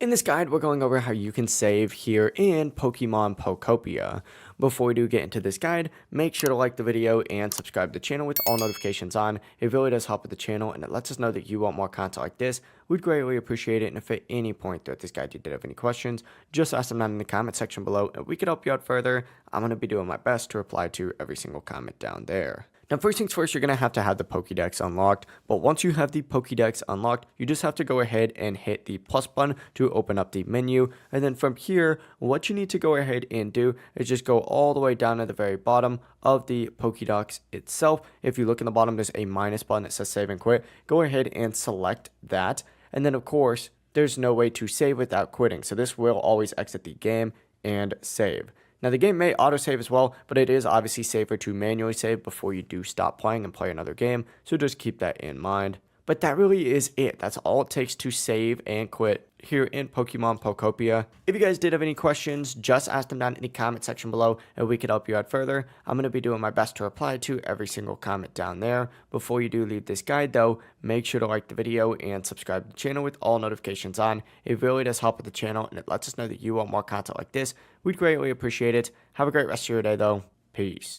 In this guide, we're going over how you can save here in Pokemon Pokopia. Before we do get into this guide, make sure to like the video and subscribe to the channel with all notifications on. It really does help with the channel and it lets us know that you want more content like this. We'd greatly appreciate it, and if at any point throughout this guide you did have any questions, just ask them down in the comment section below and we can help you out further. I'm going to be doing my best to reply to every single comment down there. Now, first things first, you're going to have the Pokédex unlocked, but once you have the Pokédex unlocked, you just have to go ahead and hit the plus button to open up the menu, and then from here, what you need to go ahead and do is just go all the way down to the very bottom of the Pokédex itself. If you look in the bottom, there's a minus button that says save and quit. Go ahead and select that, and then of course, there's no way to save without quitting, so this will always exit the game and save. Now, the game may autosave as well, but it is obviously safer to manually save before you do stop playing and play another game, so just keep that in mind. But that really is it. That's all it takes to save and quit here in Pokemon Pokopia. If you guys did have any questions, just ask them down in the comment section below and we could help you out further. I'm going to be doing my best to reply to every single comment down there. Before you do leave this guide though, make sure to like the video and subscribe to the channel with all notifications on. It really does help with the channel and it lets us know that you want more content like this. We'd greatly appreciate it. Have a great rest of your day though. Peace.